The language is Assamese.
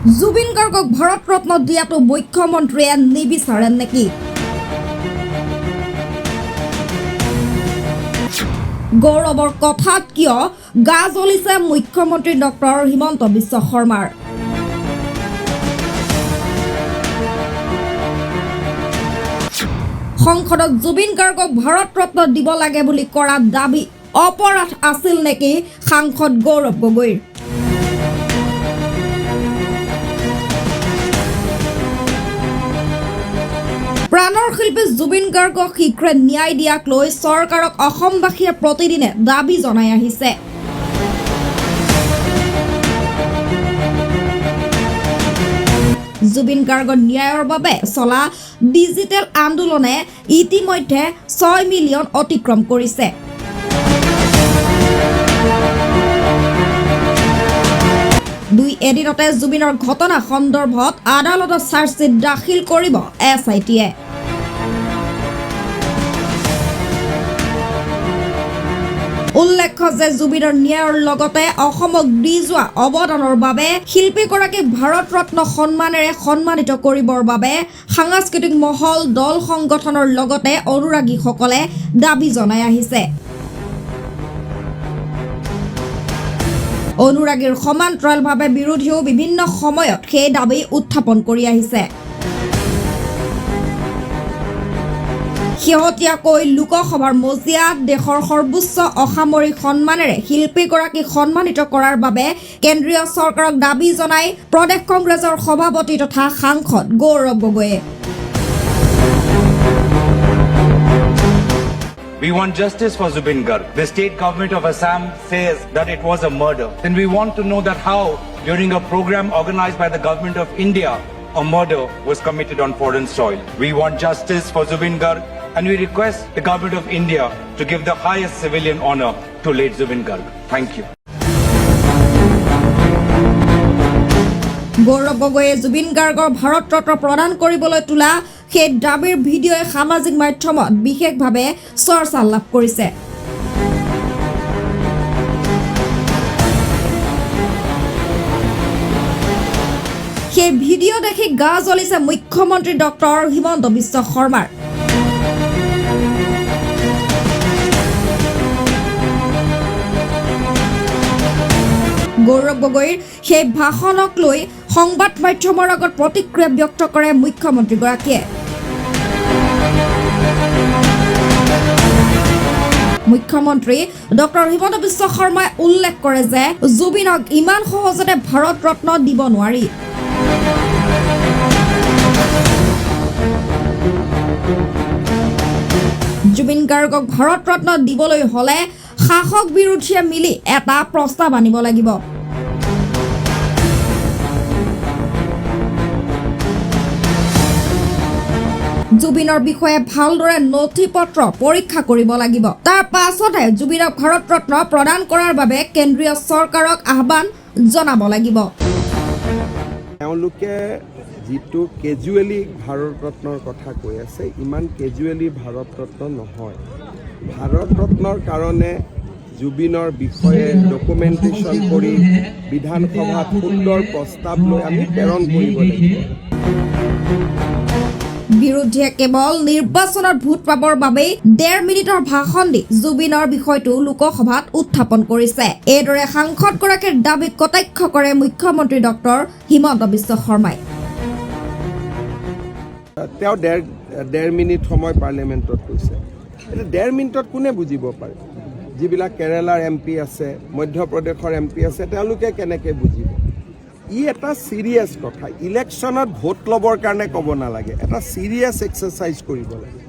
জুবিন গাৰ্গক ভাৰত ৰত্ন দিয়াটো মুখ্যমন্ত্ৰীয়ে নিবিচাৰে নেকি? গৌৰৱৰ কথাত কিয় গা জ্বলিছে মুখ্যমন্ত্ৰী ডক্টৰ হিমন্ত বিশ্ব শৰ্মাৰ? সংসদত জুবিন গাৰ্গক ভাৰত ৰত্ন দিব লাগে বুলি কৰা দাবী অপৰাধ আছিল নেকি সাংসদ গৌৰৱ গগৈৰ? প্ৰাণৰ শিল্পী জুবিন গাৰ্গক শীঘ্ৰে ন্যায় দিয়াক লৈ চৰকাৰক অসমবাসীয়ে প্ৰতিদিনে দাবী জনাই আহিছে। জুবিন গাৰ্গৰ ন্যায়ৰ বাবে চলা ডিজিটেল আন্দোলনে ইতিমধ্যে 6 মিলিয়ন অতিক্ৰম কৰিছে। দুই এদিনতে জুবিনৰ ঘটনা সন্দৰ্ভত আদালতত চাৰ্জশ্বিট দাখিল কৰিব SITয়ে। উল্লেখ্য যে জুবিনৰ ন্যায়ৰ লগতে অসমক দি যোৱা অৱদানৰ বাবে শিল্পীগৰাকীক ভাৰত ৰত্ন সন্মানেৰে সন্মানিত কৰিবৰ বাবে সাংস্কৃতিক মহল, দল সংগঠনৰ লগতে অনুৰাগীসকলে দাবী জনাই আহিছে। অনুৰাগীৰ সমান্তৰালভাৱে বিৰোধীও বিভিন্ন সময়ত সেই দাবী উত্থাপন কৰি আহিছে। শেহতীয়াকৈ লোকসভাৰ মজিয়াত দেশৰ সৰ্বোচ্চ অসামৰিক সন্মানেৰে শিল্পীগৰাকীক সন্মানিত কৰাৰ বাবে কেন্দ্ৰীয় চৰকাৰক দাবী জনাই প্ৰদেশ কংগ্ৰেছৰ সভাপতি তথা সাংসদ গৌৰৱ গগৈয়ে। We want justice for Zubin Garg. The state government of Assam says that it was a murder. Then we want to know that how, during a program organized by the government of India, a murder was committed on foreign soil. We want justice for Zubin Garg, and we request the government of India to give the highest civilian honor to late Zubin Garg. Thank you. গৌৰৱ গগৈয়ে জুবিন গাৰ্গৰ ভাৰত ৰত্ন প্ৰদান কৰিবলৈ তোলা সেই দাবীৰ ভিডিঅ'ই সামাজিক মাধ্যমত বিশেষভাৱে চৰ্চা লাভ কৰিছে। সেই ভিডিঅ' দেখি গা জ্বলিছে মুখ্যমন্ত্ৰী ডক্টৰ হিমন্ত বিশ্ব শৰ্মাৰ। গৌৰৱ গগৈৰ সেই ভাষণক লৈ সংবাদ মাধ্যমৰ আগত প্ৰতিক্ৰিয়া ব্যক্ত কৰে মুখ্যমন্ত্ৰীগৰাকীয়ে। মুখ্যমন্ত্ৰী ডক্টৰ হিমন্ত বিশ্ব শৰ্মাই উল্লেখ কৰে যে জুবিনক ইমান সহজতে ভাৰত ৰত্ন দিব নোৱাৰি। জুবিন গাৰ্গক ভাৰত ৰত্ন দিবলৈ হলে শাসক বিৰোধীয়ে মিলি এটা প্ৰস্তাৱ আনিব লাগিব। জুবিনৰ বিষয়ে ভালদৰে নথি পত্ৰ পৰীক্ষা কৰিব লাগিব। তাৰ পাছতহে জুবিনক ভাৰত ৰত্ন প্ৰদান কৰাৰ বাবে কেন্দ্ৰীয় চৰকাৰক আহ্বান জনাব লাগিব। তেওঁলোকে যিটো কেজুৱেলি ভাৰত ৰত্নৰ কথা কৈ আছে, ইমান কেজুৱেলি ভাৰত ৰত্ন নহয়। ভাৰত ৰত্নৰ কাৰণে জুবিনৰ বিষয়ে ডকুমেণ্টেশ্যন কৰি বিধানসভাত সুন্দৰ প্ৰস্তাৱ লৈ আমি প্ৰেৰণ কৰিব লাগিব। বিৰোধীয়ে কেৱল নিৰ্বাচনত ভোট পাবৰ বাবেই 1.5 মিনিটৰ ভাষণ দি জুবিনৰ বিষয়টো লোকসভাত উত্থাপন কৰিছে। এইদৰে সাংসদগৰাকীৰ দাবীক কটাক্ষ কৰে মুখ্যমন্ত্ৰী ডক্টৰ হিমন্ত বিশ্ব শৰ্মাই। তেওঁ 1.5 মিনিট সময় পাৰ্লিয়ামেণ্টত কৈছে। এতিয়া 1.5 মিনিটত কোনে বুজিব পাৰে? যিবিলাক কেৰেলাৰ MP আছে, মধ্যপ্ৰদেশৰ MP আছে, তেওঁলোকে কেনেকৈ বুজিব? ই এটা চিৰিয়াছ কথা। ইলেকশ্যনত ভোট ল'বৰ কাৰণে ক'ব নালাগে, এটা চিৰিয়াছ এক্সাৰচাইজ কৰিব লাগে।